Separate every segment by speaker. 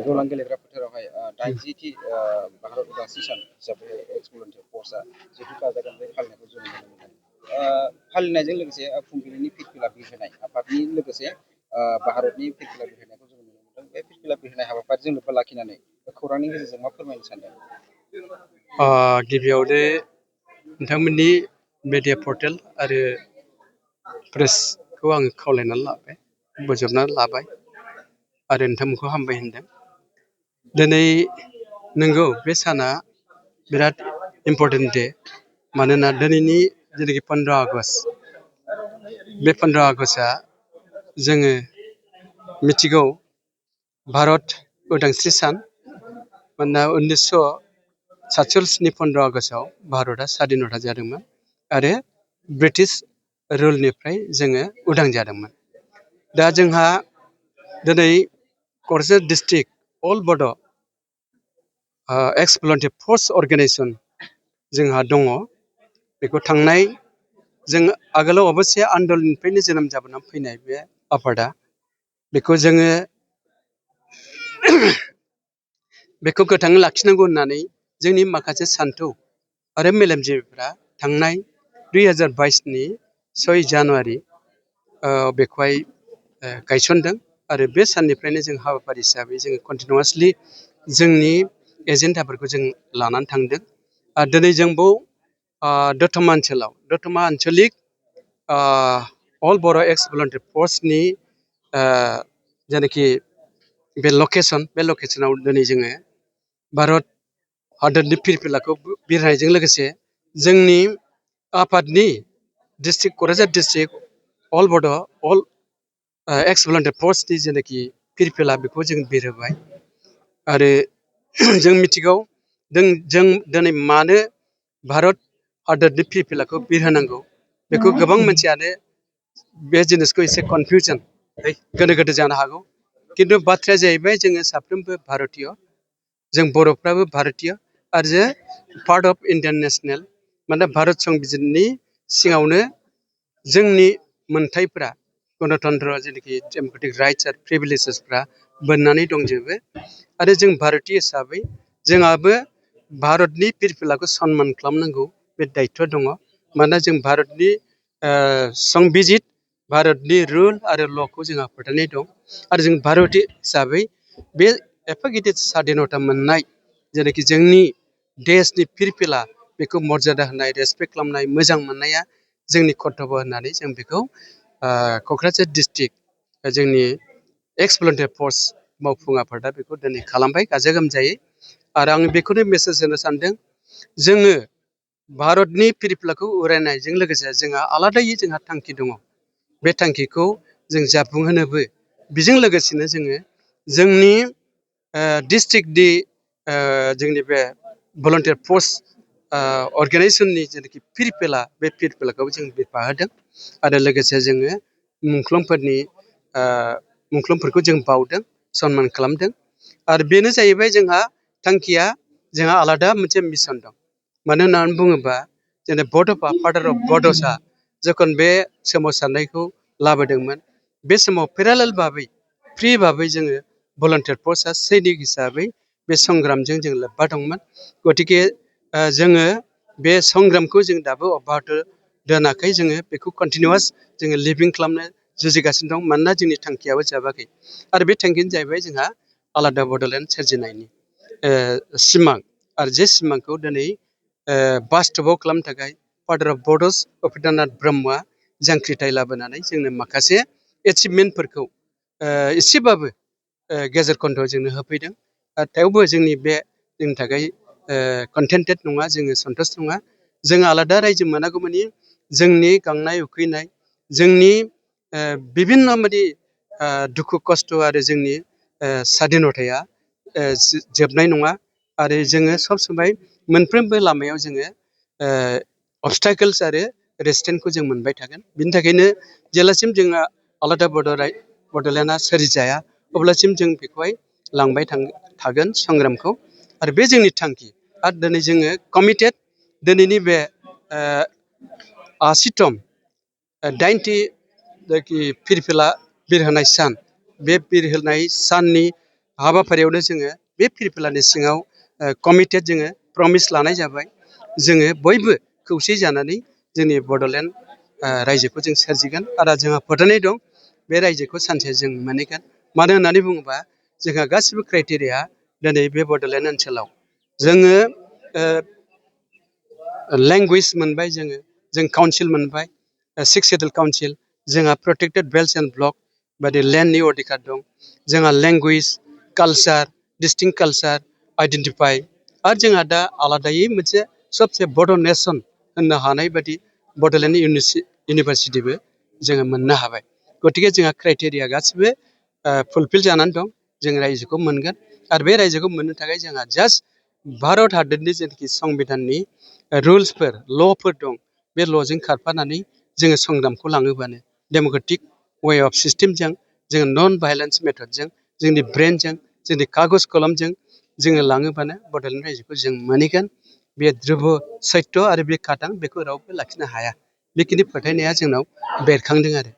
Speaker 1: गेवलां गेलेग्रा फोथारावहाय 80थि भारत उदांस्रि सान हिसाबै एक्स भलन्टियार फर्सआ जिहेतु गाजा गोमजायै फालिनायखौ जों नुनो मोनदों। फालिनायजों लोगोसे फुंबिलिनि फिरफिला बिरहोनाय आफादनि लोगोसे भारतनि फिरफिला बिरहोनायखौ जों नुनो मोनदों। बे फिरफिला बिरहोनाय हाबाफारिजों लोब्बा लाखिनानै खौरांनि गेजेरजों मा फोरमायनो सानदों?
Speaker 2: गिबियावनो नोंथांमोननि मिडिया पर्टेल आरो प्रेसखौ आं खावलायनानै लाबाय, बोजबनानै लाबाय आरो नोंथांमोनखौ हामबाय होनदों। दिनै नंगौ बे साना बिराद इम्पर्टेन्ट डे, मानोना दिनैनि जेनाखि 15 आगष्ट, बे 15 आगष्टआ जोङो मिथिगौ भारत उदांस्रि सान। मानोना 1947नि 15 आगष्टआव भारतआ स्वाधीनता जादोंमोन आरो ब्रिटिश रुलनिफ्राय जोङो उदां जादोंमोन। दा जोंहा दिनै क'क्राझार डिस्ट्रिक्ट अल बड' एक्स भलन्टियार फर्स अर्गेनाइजेसन जोंहा दङ। बेखौ थांनाय जों आगोलाव अबस्से आन्दलनिफ्रायनो जोनोम जाबोनानै फैनाय बे आफादा, बेखौ जोङो बेखौ गोथाङै लाखिनांगौ होननानै जोंनि माखासे सान्थौ आरो मेलेमजिबिफ्रा थांनाय 2022नि 6 जानुवारि बेखौहाय गायसनदों आरो बे साननिफ्रायनो जों हाबाफारि हिसाबै जोङो कन्टिनिउवासलि जोंनि एजेन्डाफोरखौ जों लानानै थांदों। दिनै जोंबो दतमा ओनसोलाव दतमा आन्सलिक अल बर' एक्स भलन्टियार फर्सनि जेनाखि बे लकेसनाव दिनै जोङो भारत हादरनि फिरफिलाखौ बिरहोनायजों लोगोसे जोंनि आफादनि डिस्ट्रिक्ट क'क्राझार डिस्ट्रिक्ट अल बड' एक्स भलन्टियार फर्सनि जेनाखि फिरफिला बेखौ जों बिरहोबाय। आरो जों मिथिगौ जों दिनै मानो भारत हादरनि फिरफिलाखौ बिरहोनांगौ, बेखौ गोबां मानसियानो बे जिनिसखौ एसे कनफिउजन गोनो गोथो जानो हागौ। खिन्थु बाथ्राया जाहैबाय जोङो साफ्रोमबो भारतीय, जों बर'फ्राबो भारतीय आरो जे पार्ट अफ इन्डियान नेसनेल। मानोना भारत संबिजिरनि सिङावनो जोंनि मोनथायफ्रा गणतन्त्र जेनाखि डेम'क्रेटिक राइट्स आरो प्रिभिलेजेसफ्रा बोननानै दंजोबो। आरो जों भारतीय हिसाबै जोंहाबो भारतनि फिरफिलाखौ सनमान खालामनांगौ बे दायित्व दङ। मानोना जों भारतनि संबिजित, भारतनि रुल आरो ल'खौ जोंहा फोथायनाय दं। आरो जों भारतीय हिसाबै बे एफा गिदिर स्वाधीनता मोननाय जेनाखि जोंनि देशनि फिरफिला, बेखौ मर्यादा होनाय, रेसपेक्ट खालामनाय, मोजां मोननाया जोंनि कर्तब्य होननानै जों बेखौ क'क्राझार डिस्ट्रिक्ट जोंनि एक्स भलन्टियार फर्स मावफुं आफादा बेखौ दिनै खालामबाय गाजा गोमजायै। आरो आं बेखौनो मेसेज होनो सानदों, जोङो भारतनि फिरफिलाखौ उरायनायजों लोगोसे जोंहा आलादायै जोंहा थांखि दङ। बे थांखिखौ जों जाफुंहोनोबो बेजों लोगोसेनो जोङो जोंनि डिस्ट्रिक्टनि जोंनि बे भलन्टियार फर्स अर्गेनाइजेसननि जेनाखि फिरफिला, बे फिरफिलाखौ जों बिरफाहोदों। आरो लोगोसे जोङो मुंख्लंफोरखौ जों बाउदों, सनमान खालामदों। आरो बेनो जाहैबाय जोंहा थांखिया, जोंहा आलादा मोनसे मिशन दं। मानो होननानै बुङोबा जोंनि बड'फा फादार अफ बड'सआ जेखन बे सोमावसारनायखौ लाबोदोंमोन, बे समाव पेरालेल भाबै फ्रि भाबै जोङो भलन्टियार फर्सआ सैनिक हिसाबै बे संग्रामजों जों लोब्बा दंमोन। गतिके जोङो बे संग्रामखौ जों दाबो अब्याहत दोनाखै, जोङो बेखौ कन्टिनिउवास जोङो लिभिं खालामनो जुजिगासिनो दं। मानोना जोंनि थांखियाबो जोबाखै। आरो बे थांखियानो जाहैबाय जोंहा आलादा बड'लेण्ड सोरजिनायनि सिमां। आरो जे सिमांखौ दिनै बास्तबाव खालामनो थाखाय फादार अफ बड'स उपेन्द्रनाथ ब्रह्मआ जांख्रिथाय लाबोनानै जोंनो माखासे एचिभमेन्टफोरखौ एसेबाबो गेजेर खन्द'आव जोंनो होफैदों। थेवबो जोंनि थाखाय कन्टेन्टेड नङा, जोङो सन्थुष्ट नङा। जोङो आलादा रायजो मोनागौमानि जोंनि गांनाय उखैनाय, जोंनि बिभिन्न माने दुखु खस्थ' आरो जोंनि स्वाधीनताया जोबनाय नङा। आरो जोङो सब समाय मोनफ्रोमबो लामायाव जोङो अबस्टाकोल्स आरो रेजिस्टेन्सखौ जों मोनबाय थागोन। बिनि थाखायनो जेब्लासिम जोंहा आलादा बड'लेण्डआ सोरजिजाया, अब्लासिम जों बेखौहाय लांबाय थागोन संग्रामखौ। आरो बे जोंनि थांखि। आरो दिनै जोङो कमिटेड, दिनैनि बे 80तम 90 फिरफिला बिरहोनाय सान, बे बिरहोनाय साननि हाबाफारियावनो जोङो बे फिरफिलानि सिङाव कमिटेड जोङो प्रमिस लानाय जाबाय जोङो बयबो खौसे जानानै जोंनि बड'लेण्ड रायजोखौ जों सोरजिगोन आरो जोंहा फोथायनाय दं बे रायजोखौ सानसे जों मोनहैगोन मानो होननानै बुङोबा जोंहा गासिबो क्राइटेरिया दिनै बे बड'लेण्ड ओनसोलाव जोङो लेंगुवेज मोनबाय जों काउन्सिल मोनबाय 6 सेडुल काउन्सिल जोंहा प्रटेक्टेड बेल्ट एन्ड ब्लक बायदि लेन्डनि अधिकार दं जोंहा language culture distinct culture identify आरो जोंहा दा आलादायै मोनसे सबसे बड' नेसन होननो हानाय बायदि बड'लेण्ड इउनिभारसिटिबो जोङो मोननो हाबाय गतिके जोंहा क्राइटेरिया गासिबो फुलफिल जानानै दं जों रायजोखौ मोनगोन आरो बे रायजोखौ मोननो थाखाय जोंहा जास्ट भारत हादरनि जेनाखि संबिधाननि रुल्सफोर ल'फोर दं बे ल'जों खारफानानै जोङो संग्रामखौ लाङोबानो डेम'क्रेटिक वे अफ सिस्टेमजों जोङो नन भायलेन्स मेथडजों जोंनि ब्रेनजों जोंनि कागज कलमजों जोङो लाङोबानो बड'लेण्ड रायजोखौ जों मोनहैगोन बे ध्रुब सैत्य आरो बे खाथां बेखौ रावबो लाखिनो हाया बेखिनि फोथायनाया जोंनाव बेरखांदों आरो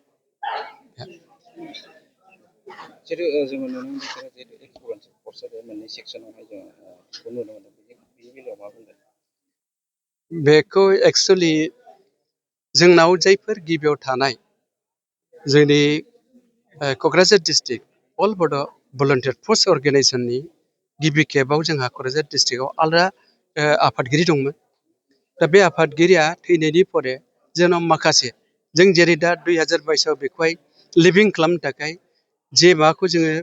Speaker 1: जेरै जोङो नुनो मोनदों जेरै एक्सप'लेन्स कर्सआ बे मोननै सेक्सनावहाय जोङो बेखौ नुनो मोनदों बेनि बेलायाव मा बुंगोन
Speaker 2: बेखौ एक्सुवेलि जोंनाव जायफोर गिबियाव थानाय जोंनि क'क्राझार डिस्ट्रिक्ट अल बड' भलन्टियार फर्स अर्गेनाइजेसननि गिबि खेबाव जोंहा क'क्राझार डिस्ट्रिक्टआव आलादा आफादगिरि दंमोन दा बे आफादगिरिया थैनायनि परे जोंनाव माखासे जों जेरै दा 2022आव बेखौहाय लिभिं खालामनो थाखाय जे माबाखौ जोङो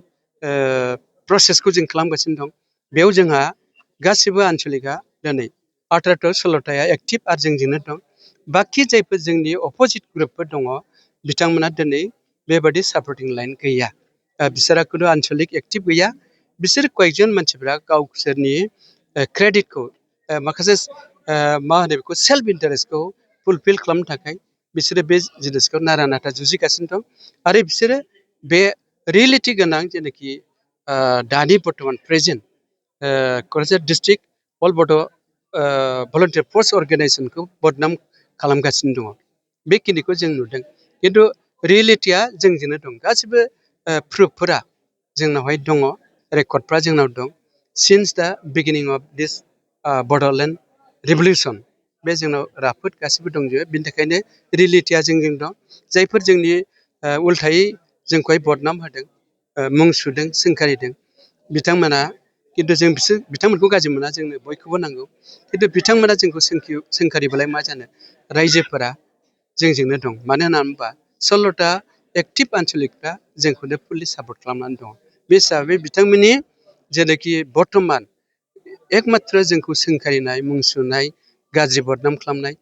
Speaker 2: प्रसेसखौ जों खालामगासिनो दं बेयाव जोंहा गासिबो आनसलिकआ दिनै 18 16थाया एक्टिभ आरो जोंजोंनो दं बाखि जायफोर जोंनि अपोजिट ग्रुपफोर दङ बिथांमोना दिनै बेबादि सापर्टिं लाइन गैया बिसोरहा खुनु आनसलिक एक्टिभ गैया बिसोर कয়েকজন मानसिफ्रा गावसोरनि क्रेडिटखौ माखासे मा होनो बेखौ सेल्फ इन्टारेस्टखौ फुलफिल खालामनो थाखाय बिसोरो बे जिनिसखौ नारा नाथा जुजिगासिनो दं आरो बिसोरो बे रियेलिटि गोनां जेनाखि दानि बर्थमान प्रेजेन्ट क'क्राझार डिस्ट्रिक्ट अल बड' भलन्टियार फर्स अर्गेनाइजेसनखौ बदनाम खालामगासिनो दङ बेखिनिखौ जों नुदों खिन्थु रियेलिटिया जोंजोंनो दं गासिबो प्रुफफोरा जोंनावहाय दङ रेकर्डफ्रा जोंनाव दं सिन्स दा beginning of this Bodoland revolution बे जोंनाव राफोद गासिबो दंजोबो बिनि थाखायनो रियेलिटिया जोंजों दं जायफोर जोंनि उल्थायै जोंखौहाय बदनाम होदों मुं सुदों सोंखारिदों बिथांमोना खिन्थु जों बिथांमोनखौ गाज्रि मोना जोंनो बयखौबो नांगौ खिन्थु बिथांमोना जोंखौ सोंखारिबालाय मा जानो रायजोफोरा जोंजोंनो दं मानो होननानै बुङोबा 16था एक्टिभ आनसलिकफ्रा जोंखौनो फुललि सापर्ट खालामनानै दङ बे हिसाबै बिथांमोननि जेनाखि बर्थमान एकमात्र जोंखौ सोंखारिनाय मुं सुनाय गाज्रि बदनाम खालामनाय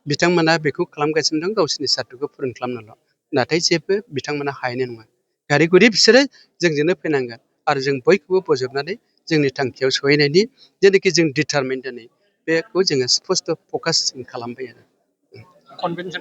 Speaker 2: बिथांमोना बेखौ खालामगासिनो दं गावसोरनि सार्थ'खौ पुरन खालामनोल' नाथाय जेबो बिथांमोना हायैनाय नङा गारि गुरि बिसोरो जोंजोंनो फैनांगोन आरो जों बयखौबो बोजबनानै जोंनि थांखियाव सहैनायनि जेनाखि जों डिटारमिन दिनै बेखौ जोङो स्पस्ट' फकास खालामबाय आरो